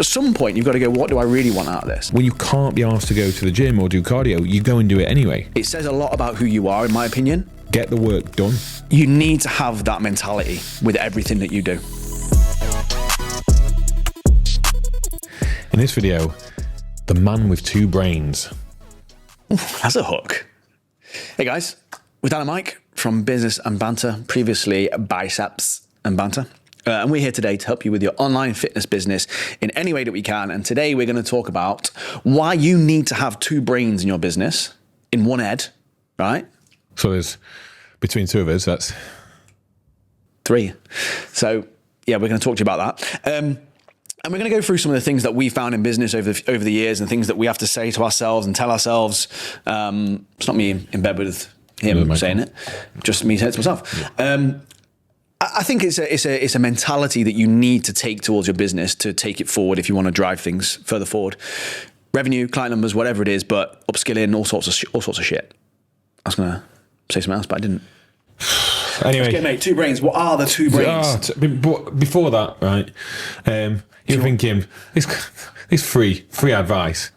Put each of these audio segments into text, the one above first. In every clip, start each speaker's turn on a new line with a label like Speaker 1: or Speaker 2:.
Speaker 1: At some point, you've got to go, what do I really want out of this?
Speaker 2: When you can't be asked to go to the gym or do cardio, you go and do it anyway.
Speaker 1: It says a lot about who you are, in my opinion.
Speaker 2: Get the work done.
Speaker 1: You need to have that mentality with everything that you do.
Speaker 2: In this video, the man with two brains.
Speaker 1: Ooh, that's a hook. Hey guys, with Dan and Mike from Business and Banter, previously Biceps and Banter. And we're here today to help you with your online fitness business in any way that we can. And today we're going to talk about why you need to have two brains in your business in one head, right?
Speaker 2: So there's, between two of us, that's...
Speaker 1: three. So yeah, we're going to talk to you about that. And we're going to go through some of the things that we found in business over the years and things that we have to say to ourselves and tell ourselves. It's not me in bed with him saying it, just me saying it to myself. Yeah. I think it's a mentality that you need to take towards your business to take it forward if you want to drive things further forward. Revenue, client numbers, whatever it is, but upskilling, all sorts of shit. I was going to say something else, but I didn't.
Speaker 2: Anyway,
Speaker 1: okay, mate, two brains. What are the two brains?
Speaker 2: Before that, right? You're thinking it's free advice.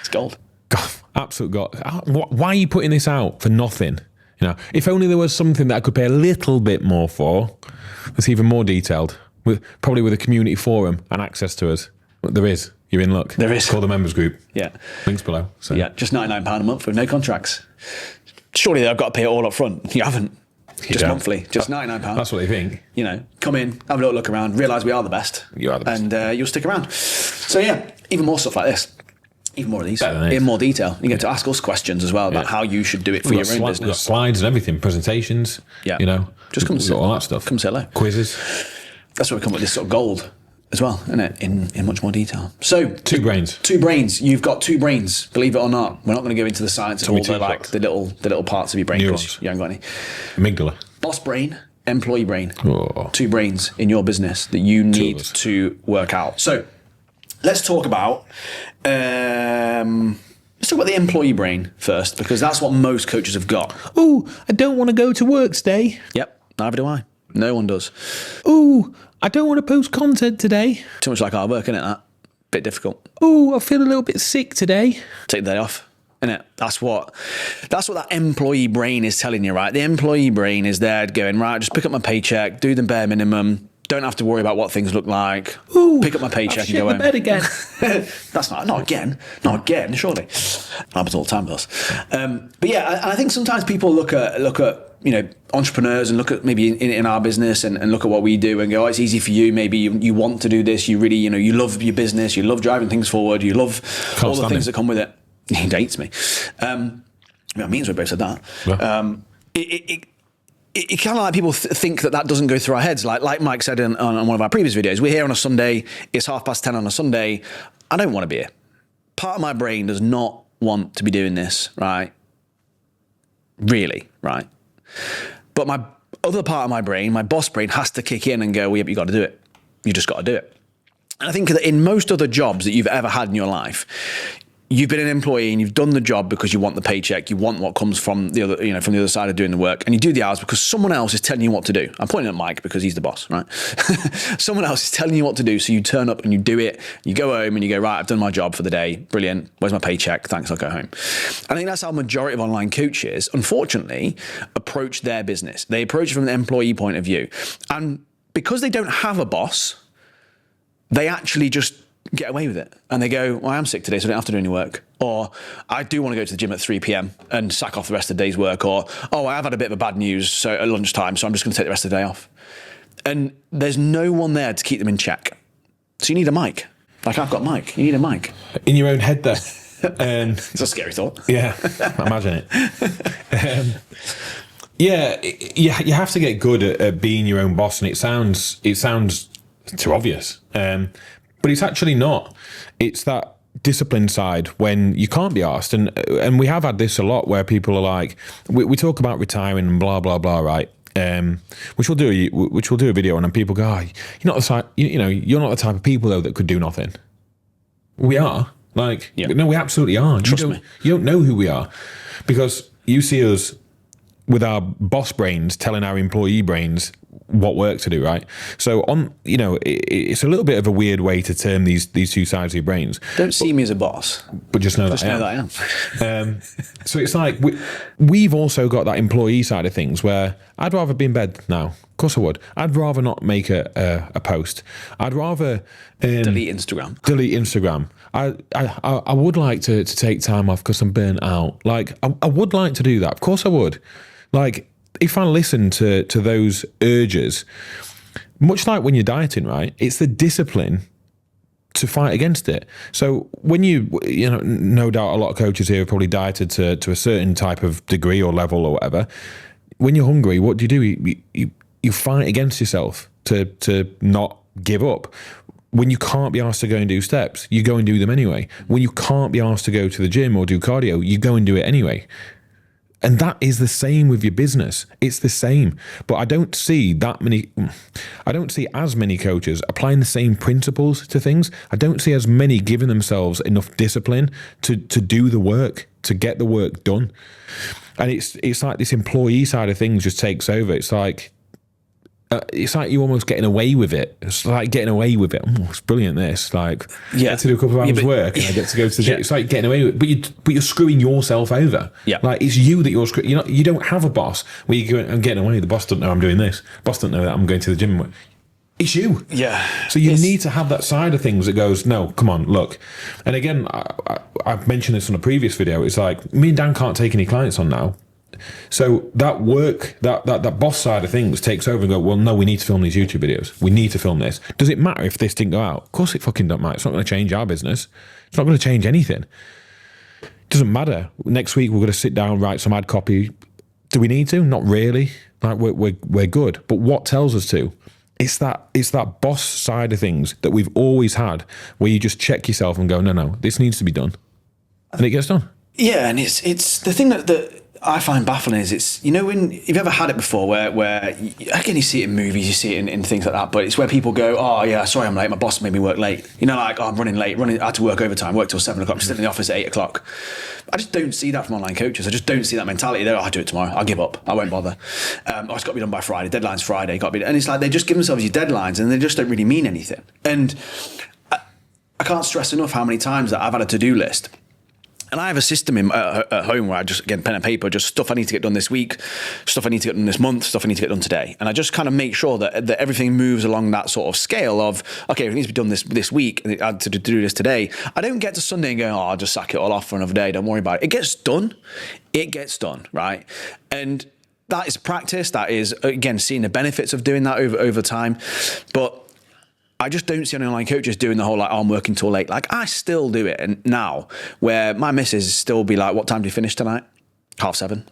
Speaker 1: It's gold.
Speaker 2: God, absolute gold. Why are you putting this out for nothing? You know, if only there was something that I could pay a little bit more for, that's even more detailed, probably with a community forum and access to us. But there is. You're in luck.
Speaker 1: There is.
Speaker 2: Call the members group.
Speaker 1: Yeah.
Speaker 2: Links below. So.
Speaker 1: Yeah, just £99 a month with no contracts. Surely I've got to pay it all up front. You haven't. Just monthly. Just £99.
Speaker 2: That's what they think.
Speaker 1: You know, come in, have a little look around, realise we are the best.
Speaker 2: You are the best.
Speaker 1: And you'll stick around. So yeah, even more stuff like this. Even more of these. In more detail. You get to ask us questions as well about how you should do it for your own business.
Speaker 2: We've got slides and everything, presentations. Yeah. You know,
Speaker 1: just come and
Speaker 2: all that stuff.
Speaker 1: Come say hello.
Speaker 2: Quizzes.
Speaker 1: That's where we come with this sort of gold as well, isn't it? In much more detail. So
Speaker 2: two brains.
Speaker 1: Two brains. You've got two brains, believe it or not. We're not going to go into the science of all the little parts of your brain because you haven't got any.
Speaker 2: Amygdala.
Speaker 1: Boss brain, employee brain. Oh. Two brains in your business that you need to work out. So let's talk about the employee brain first, because that's what most coaches have got.
Speaker 2: Ooh, I don't want to go to work today.
Speaker 1: Yep, neither do I. No one does.
Speaker 2: Ooh, I don't want to post content today.
Speaker 1: Too much like hard work, isn't it, that? Bit difficult.
Speaker 2: Ooh, I feel a little bit sick today.
Speaker 1: Take the day off, innit? That's what that employee brain is telling you, right? The employee brain is there going, right, just pick up my paycheck, do the bare minimum, don't have to worry about what things look like. Ooh, pick up my paycheck and go home.
Speaker 2: Bed again.
Speaker 1: That's not again, surely. Happens all the time with us. But yeah, I think sometimes people look at you know, entrepreneurs and look at maybe in our business and look at what we do and go, oh, it's easy for you. Maybe you want to do this. You really, you know, you love your business. You love driving things forward. You love all the things that come with it. He dates me. That means we both said that. Yeah. It kind of like people think that doesn't go through our heads. Like Mike said on one of our previous videos, we're here on a Sunday. It's 10:30 on a Sunday. I don't want to be here. Part of my brain does not want to be doing this, right? Really, right? But my other part of my brain, my boss brain, has to kick in and go, well, yep, you got to do it. You just got to do it. And I think that in most other jobs that you've ever had in your life, you've been an employee and you've done the job because you want the paycheck, you want what comes from the other, you know, from the other side of doing the work, and you do the hours because someone else is telling you what to do. I'm pointing at Mike because he's the boss, right? Someone else is telling you what to do, so you turn up and you do it. You go home and you go, right, I've done my job for the day. Brilliant. Where's my paycheck? Thanks, I'll go home. I think that's how majority of online coaches, unfortunately, approach their business. They approach it from the employee point of view, and because they don't have a boss, they actually just get away with it. And they go, well, I am sick today, so I don't have to do any work. Or I do want to go to the gym at 3 p.m. and sack off the rest of the day's work. Or, oh, I have had a bit of a bad news so at lunchtime, so I'm just going to take the rest of the day off. And there's no one there to keep them in check. So you need a mic. Like I've got Mike. You need a mic.
Speaker 2: In your own head there.
Speaker 1: It's a scary thought.
Speaker 2: Yeah, imagine it. Yeah, you have to get good at being your own boss, and it sounds too obvious. But it's actually not. It's that discipline side when you can't be asked. And we have had this a lot where people are like, we talk about retiring and blah, blah, blah, right? Which we'll do a video on, and people go, oh, you're not the type, you're not the type of people though that could do nothing. We are. Like, no, we absolutely are.
Speaker 1: Trust me.
Speaker 2: You don't know who we are, because you see us with our boss brains telling our employee brains what work to do, right? So it's a little bit of a weird way to term these two sides of your brains.
Speaker 1: Don't see me as a boss,
Speaker 2: but just know that I am. So it's like we've also got that employee side of things where I'd rather be in bed now. Of course I would. I'd rather not make a post. I'd rather
Speaker 1: delete Instagram.
Speaker 2: I would like to take time off because I'm burnt out. Like I would like to do that. Of course I would. Like if I listen to those urges, much like when you're dieting, right? It's the discipline to fight against it. So when no doubt a lot of coaches here have probably dieted to a certain type of degree or level or whatever. When you're hungry, what do? You fight against yourself to not give up. When you can't be asked to go and do steps, you go and do them anyway. When you can't be asked to go to the gym or do cardio, you go and do it anyway. And that is the same with your business. It's the same. But I don't see as many coaches applying the same principles to things. I don't see as many giving themselves enough discipline to do the work, to get the work done. And it's like this employee side of things just takes over. It's like you're almost getting away with it. It's like getting away with it. Oh, it's brilliant. This I get to do a couple of hours work and I get to go to the gym. It's like getting away with it, but you're screwing yourself over.
Speaker 1: Yeah,
Speaker 2: like it's you that you're screwing. You don't have a boss where you go, I'm getting away. The boss doesn't know I'm doing this. Boss doesn't know that I'm going to the gym. It's you.
Speaker 1: Yeah.
Speaker 2: So you need to have that side of things that goes, no, come on, look. And again, I've mentioned this on a previous video. It's like me and Dan can't take any clients on now. So that work, that boss side of things takes over and go, well, no, we need to film these YouTube videos. We need to film this. Does it matter if this didn't go out? Of course it fucking don't matter. It's not going to change our business. It's not going to change anything. It doesn't matter. Next week we're going to sit down, write some ad copy. Do we need to? Not really. Like we're good. But what tells us to? It's that boss side of things that we've always had, where you just check yourself and go, no, this needs to be done, and it gets done.
Speaker 1: Yeah, and it's the thing that I find baffling is it's, when you've ever had it before where again, you see it in movies, you see it in things like that, but it's where people go, oh yeah, sorry I'm late, my boss made me work late. Like, oh, I'm running late, I had to work overtime, work till 7 o'clock, I'm still in the office at 8 o'clock. I just don't see that from online coaches. I just don't see that mentality. They're, I'll do it tomorrow, I'll give up, I won't bother. It's got to be done by Friday, deadline's Friday, and it's like they just give themselves these deadlines and they just don't really mean anything. And I can't stress enough how many times that I've had a to-do list. And I have a system at home where I just, again, pen and paper, just stuff I need to get done this week, stuff I need to get done this month, stuff I need to get done today. And I just kind of make sure that everything moves along that sort of scale of, okay, it needs to be done this week, and I had to do this today. I don't get to Sunday and go, oh, I'll just sack it all off for another day, don't worry about it. It gets done. It gets done, right? And that is practice. That is, again, seeing the benefits of doing that over time. But I just don't see any online coaches doing the whole, like, oh, I'm working till late. Like, I still do it. And now, where my missus still be like, what time do you finish tonight? 7:30.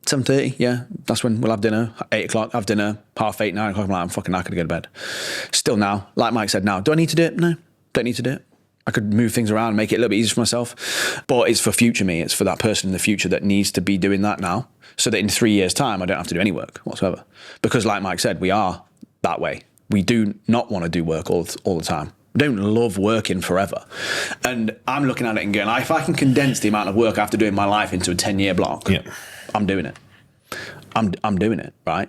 Speaker 1: 7:30, yeah. That's when we'll have dinner. 8 o'clock, have dinner. 8:30, 9 o'clock, I'm like, I'm fucking knackered to go to bed. Still now, like Mike said, now, do I need to do it? No, don't need to do it. I could move things around and make it a little bit easier for myself. But it's for future me. It's for that person in the future that needs to be doing that now, so that in 3 years' time, I don't have to do any work whatsoever. Because like Mike said, we are that way. We do not want to do work all the time. We don't love working forever. And I'm looking at it and going, if I can condense the amount of work I have to do in my life into a 10-year block, I'm doing it. I'm doing it, right?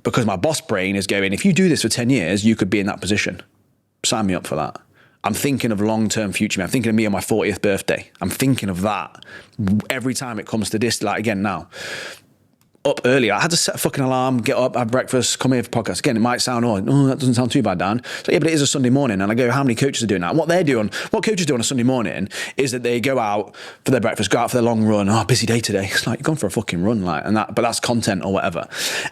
Speaker 1: Because my boss brain is going, if you do this for 10 years, you could be in that position. Sign me up for that. I'm thinking of long-term future. I'm thinking of me on my 40th birthday. I'm thinking of that every time it comes to this. Like, again, now, up earlier, I had to set a fucking alarm, get up, have breakfast, come here for podcast. Again, it might sound, oh, that doesn't sound too bad, Dan. So yeah, but it is a Sunday morning, and I go, how many coaches are doing that? And what coaches do on a Sunday morning is that they go out for their breakfast, go out for their long run. Oh, busy day today. It's like, you're going for a fucking run, like, and that, but that's content or whatever.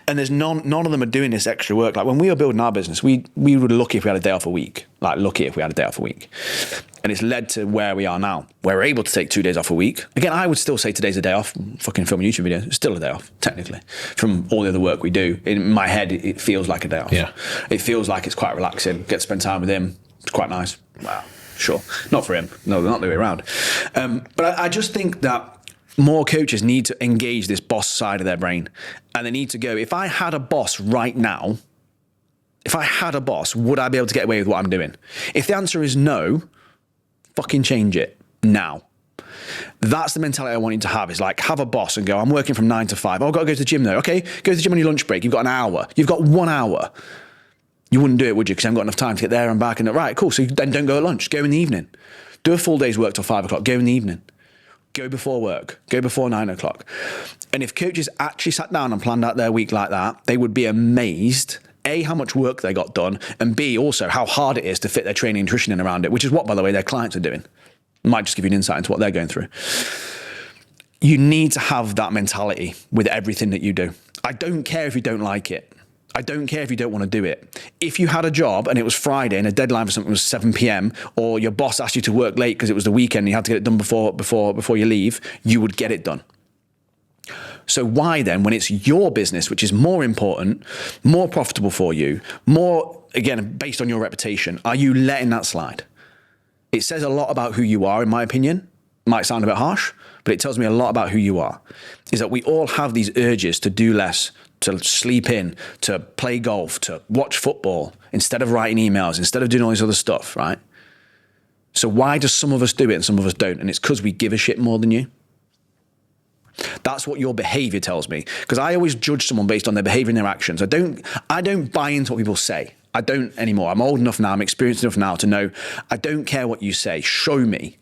Speaker 1: And there's none of them are doing this extra work. Like when we were building our business, we were lucky if we had a day off a week. And it's led to where we are now, where we're able to take 2 days off a week. Again, I would still say today's a day off. Fucking film a YouTube video, it's still a day off, technically. From all the other work we do, in my head, it feels like a day off.
Speaker 2: Yeah.
Speaker 1: It feels like it's quite relaxing. Get to spend time with him. It's quite nice. Wow, sure. Not for him. No, not the way around. But I just think that more coaches need to engage this boss side of their brain. And they need to go, if I had a boss right now, would I be able to get away with what I'm doing? If the answer is no, fucking change it now. That's the mentality I want you to have, is like, have a boss and go, I'm working from 9 to 5. Oh, I've got to go to the gym though. Okay, go to the gym on your lunch break. You've got an hour. You've got 1 hour. You wouldn't do it, would you? Because you haven't got enough time to get there and back. And right, cool. So then don't go at lunch. Go in the evening. Do a full day's work till 5 o'clock. Go in the evening. Go before work. Go before 9 o'clock. And if coaches actually sat down and planned out their week like that, they would be amazed, A, how much work they got done, and B, also how hard it is to fit their training and nutrition in around it, which is what, by the way, their clients are doing. Might just give you an insight into what they're going through. You need to have that mentality with everything that you do. I don't care if you don't like it. I don't care if you don't want to do it. If you had a job and it was Friday and a deadline for something was 7 p.m, or your boss asked you to work late because it was the weekend and you had to get it done before you leave, you would get it done. So why then, when it's your business, which is more important, more profitable for you, more, again, based on your reputation, are you letting that slide? It says a lot about who you are, in my opinion. Might sound a bit harsh, but it tells me a lot about who you are. Is that we all have these urges to do less, to sleep in, to play golf, to watch football, instead of writing emails, instead of doing all this other stuff, right? So why do some of us do it and some of us don't? And it's because we give a shit more than you. That's what your behavior tells me. Because I always judge someone based on their behavior and their actions. I don't buy into what people say. I don't anymore. I'm old enough now, I'm experienced enough now to know I don't care what you say. Show me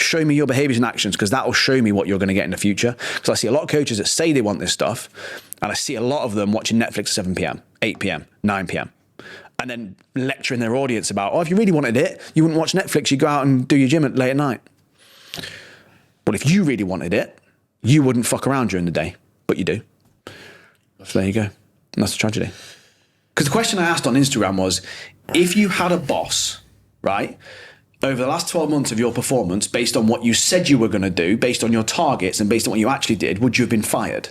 Speaker 1: your behaviors and actions, because that will show me what you're going to get in the future. Because I see a lot of coaches that say they want this stuff, and I see a lot of them watching Netflix at 7 p.m, 8 p.m, 9 p.m, and then lecturing their audience about, oh, if you really wanted it, you wouldn't watch Netflix, you'd go out and do your gym late at night. But if you really wanted it, you wouldn't fuck around during the day, but you do. So there you go. And that's a tragedy. Because the question I asked on Instagram was, if you had a boss, right, over the last 12 months of your performance, based on what you said you were going to do, based on your targets and based on what you actually did, would you have been fired?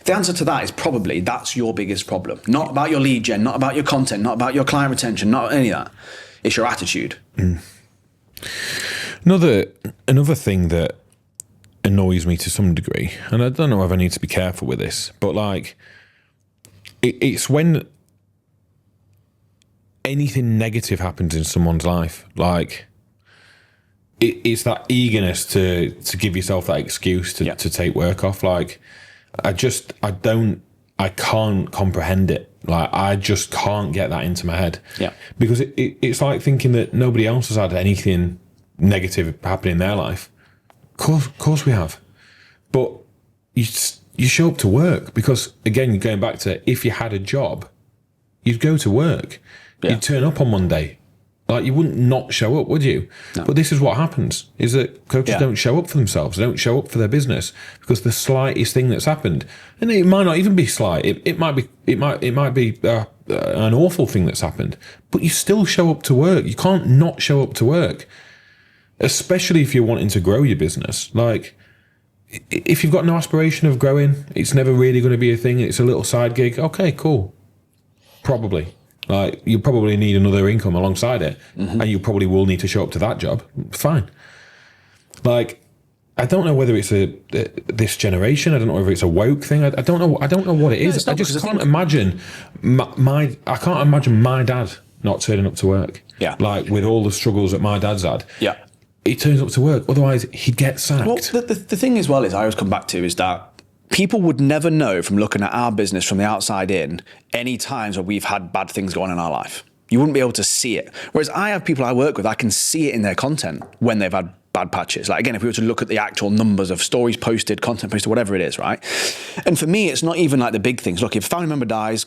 Speaker 1: The answer to that is probably that's your biggest problem. Not about your lead gen, not about your content, not about your client retention, not any of that. It's your attitude.
Speaker 2: Another thing that annoys me to some degree, and I don't know if I need to be careful with this, but like, it's when anything negative happens in someone's life, like, it's that eagerness to give yourself that excuse to take work off. Like, I can't comprehend it. Like, I just can't get that into my head. Yeah. Because it's like thinking that nobody else has had anything negative happen in their life. Of course we have. But you show up to work, because, again, you're going back to, if you had a job, you'd go to work. Yeah. You'd turn up on Monday. Like, you wouldn't not show up, would you? No. But this is what happens, is that coaches don't show up for themselves. They don't show up for their business because the slightest thing that's happened, and it might not even be slight. It might be an awful thing that's happened, but you still show up to work. You can't not show up to work, especially if you're wanting to grow your business. Like, if you've got no aspiration of growing, it's never really going to be a thing. It's a little side gig. Okay, cool. Probably. Like, you probably need another income alongside it, and you probably will need to show up to that job. Fine. Like, I don't know whether it's this generation. I don't know whether it's a woke thing. I don't know. I don't know what it is. I just can't imagine I can't imagine my dad not turning up to work. Yeah. Like, with all the struggles that my dad's had. Yeah. He turns up to work. Otherwise, he'd get sacked.
Speaker 1: Well, the thing as well is, I always come back to, is that people would never know from looking at our business from the outside in any times where we've had bad things going on in our life. You wouldn't be able to see it. Whereas I have people I work with, I can see it in their content when they've had bad patches. Like, again, if we were to look at the actual numbers of stories posted, content posted, whatever it is, right? And for me, it's not even like the big things. Look, if a family member dies,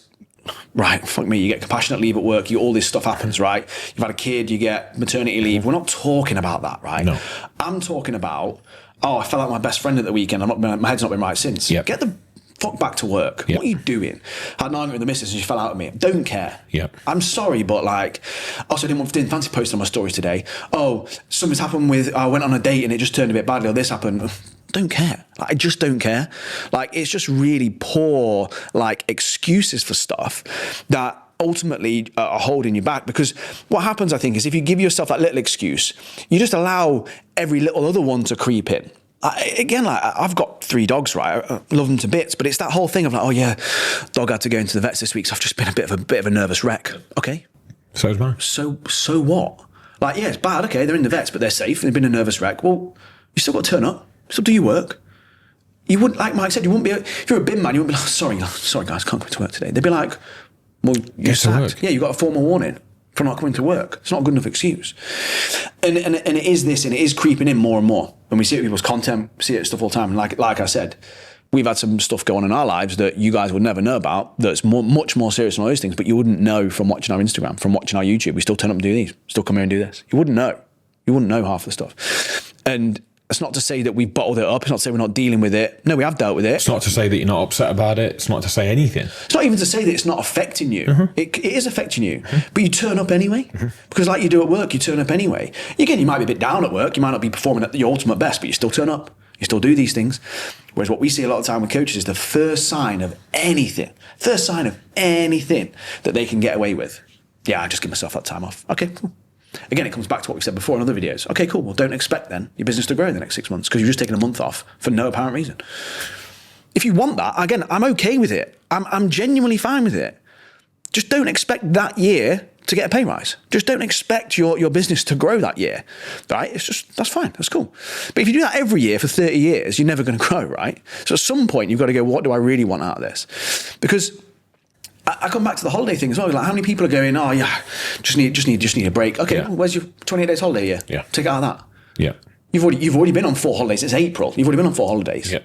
Speaker 1: right, fuck me, you get compassionate leave at work, all this stuff happens, right? You've had a kid, you get maternity leave. We're not talking about that, right? No. I'm talking about, oh, I fell out with my best friend at the weekend, my head's not been right since. Yep. Get the fuck back to work. Yep. What are you doing? I had an argument with the missus and she fell out with me. Don't care. Yep. I'm sorry, but like, also didn't fancy posting on my stories today. Oh, something's happened with, I went on a date and it just turned a bit badly, or this happened. Don't care. Like, I just don't care. Like, it's just really poor, like, excuses for stuff that ultimately are holding you back. Because what happens, I think, is if you give yourself that little excuse, you just allow every little other one to creep in. Again, like, I've got 3 dogs, right? I love them to bits, but it's that whole thing of like, oh yeah, dog had to go into the vets this week, so I've just been a bit of a nervous wreck. Okay.
Speaker 2: So is mine.
Speaker 1: So what? Like, yeah, it's bad. Okay, they're in the vets, but they're safe and they've been a nervous wreck. Well, you still got to turn up. Still do your work. You wouldn't, like Mike said, you wouldn't be, if you're a bin man, you wouldn't be like, sorry guys, can't come to work today. They'd be like, well, you're sacked. Yeah, you got a formal warning for not coming to work. It's not a good enough excuse. And it is this, and it is creeping in more and more. And we see it with people's content, see it stuff all the time. And like I said, we've had some stuff go on in our lives that you guys would never know about, that's much more serious than all those things, but you wouldn't know from watching our Instagram, from watching our YouTube. We still turn up and do these, still come here and do this. You wouldn't know. You wouldn't know half the stuff. And it's not to say that we bottled it up. It's not to say we're not dealing with it. No, we have dealt with it.
Speaker 2: It's not to say that you're not upset about it. It's not to say anything.
Speaker 1: It's not even to say that it's not affecting you. It is affecting you, but you turn up anyway. Because like you do at work, you turn up anyway. Again, you might be a bit down at work. You might not be performing at your ultimate best, but you still turn up. You still do these things. Whereas what we see a lot of time with coaches is the first sign of anything that they can get away with. Yeah, I just give myself that time off. Okay, cool. Again, it comes back to what we've said before in other videos. Okay, cool. Well, don't expect then your business to grow in the next 6 months because you've just taken a month off for no apparent reason. If you want that, again, I'm okay with it. I'm genuinely fine with it. Just don't expect that year to get a pay rise. Just don't expect your business to grow that year, right? It's just, that's fine, that's cool. But if you do that every year for 30 years, you're never going to grow, right? So at some point, you've got to go, what do I really want out of this? Because I come back to the holiday thing as well. Like, how many people are going, oh yeah, just need a break. Okay, well, where's your 28 days holiday year?
Speaker 2: Yeah.
Speaker 1: Take it out of that.
Speaker 2: Yeah.
Speaker 1: You've already been on 4 holidays. It's April. You've already been on 4 holidays.
Speaker 2: Yeah.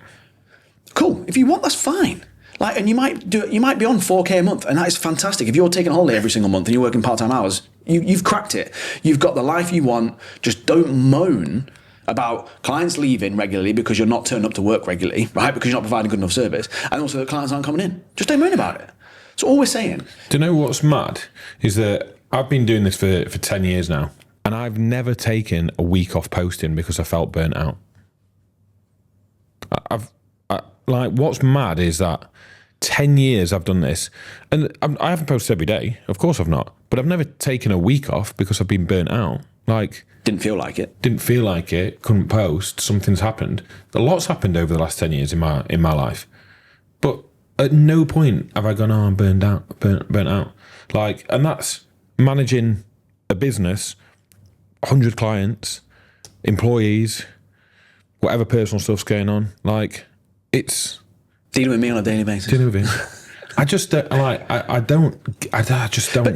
Speaker 1: Cool. If you want, that's fine. Like, and you might be on 4K a month, and that is fantastic. If you're taking a holiday every single month and you're working part-time hours, you've cracked it. You've got the life you want. Just don't moan about clients leaving regularly because you're not turning up to work regularly, right? Because you're not providing good enough service, and also the clients aren't coming in. Just don't moan about it. That's all we're saying.
Speaker 2: Do you know what's mad? Is that I've been doing this for 10 years now, and I've never taken a week off posting because I felt burnt out. Like, what's mad is that 10 years I've done this, and I haven't posted every day. Of course I've not. But I've never taken a week off because I've been burnt out. Like,
Speaker 1: didn't feel like it.
Speaker 2: Couldn't post. Something's happened. A lot's happened over the last 10 years in my life. But at no point have I gone, oh, I'm burnt out. Like, and that's managing a business, 100 clients, employees, whatever personal stuff's going on. Like, it's
Speaker 1: dealing with me on a daily basis.
Speaker 2: Dealing with it. I just don't.
Speaker 1: But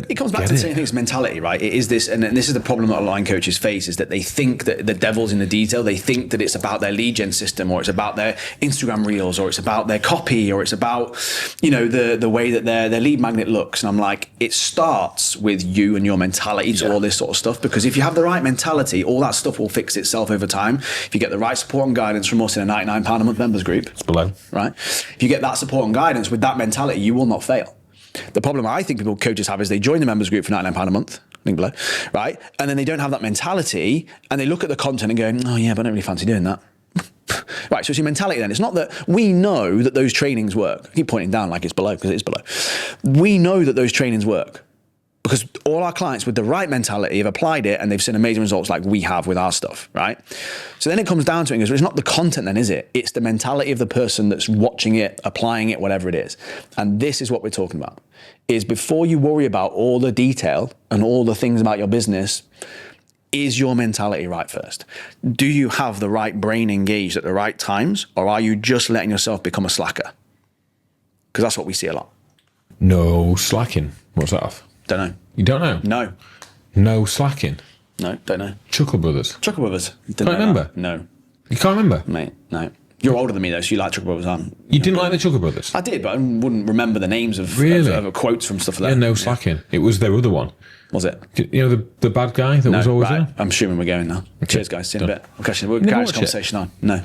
Speaker 1: it comes back to the same thing as mentality, right? It is this, and this is the problem that online coaches face, is that they think that the devil's in the detail. They think that it's about their lead gen system, or it's about their Instagram reels, or it's about their copy, or it's about, the way that their lead magnet looks. And I'm like, it starts with you and your mentality to all this sort of stuff. Because if you have the right mentality, all that stuff will fix itself over time. If you get the right support and guidance from us in a £99 a month members group,
Speaker 2: it's below,
Speaker 1: right? If you get that support and guidance with that mentality, you will not fail. The problem I think coaches have is they join the members group for £99 a month, link below, right? And then they don't have that mentality, and they look at the content and go, oh yeah, but I don't really fancy doing that. Right, so it's your mentality then. It's not that we know that those trainings work. I keep pointing down like it's below because it is below. We know that those trainings work because all our clients with the right mentality have applied it and they've seen amazing results like we have with our stuff, right? So then it comes down to it and goes, well, it's not the content then, is it? It's the mentality of the person that's watching it, applying it, whatever it is. And this is what we're talking about, is before you worry about all the detail and all the things about your business, is your mentality right first? Do you have the right brain engaged at the right times, or are you just letting yourself become a slacker? Because that's what we see a lot.
Speaker 2: No slacking. What's that off?
Speaker 1: Don't know.
Speaker 2: You don't know?
Speaker 1: No.
Speaker 2: No slacking?
Speaker 1: No, don't know.
Speaker 2: Chuckle Brothers?
Speaker 1: Chuckle Brothers.
Speaker 2: Can't remember?
Speaker 1: That. No.
Speaker 2: You can't remember?
Speaker 1: Mate, no. You're older than me though, so you like Chuckle Brothers, aren't you?
Speaker 2: You didn't like the Chuckle Brothers?
Speaker 1: I did, but I wouldn't remember the names of quotes from stuff like that.
Speaker 2: Yeah, no slacking. It was their other one.
Speaker 1: Was it?
Speaker 2: You know, the bad guy that was always there?
Speaker 1: I'm assuming we're going now. Okay. Cheers, guys. See you in a bit. We'll carry this conversation on. No.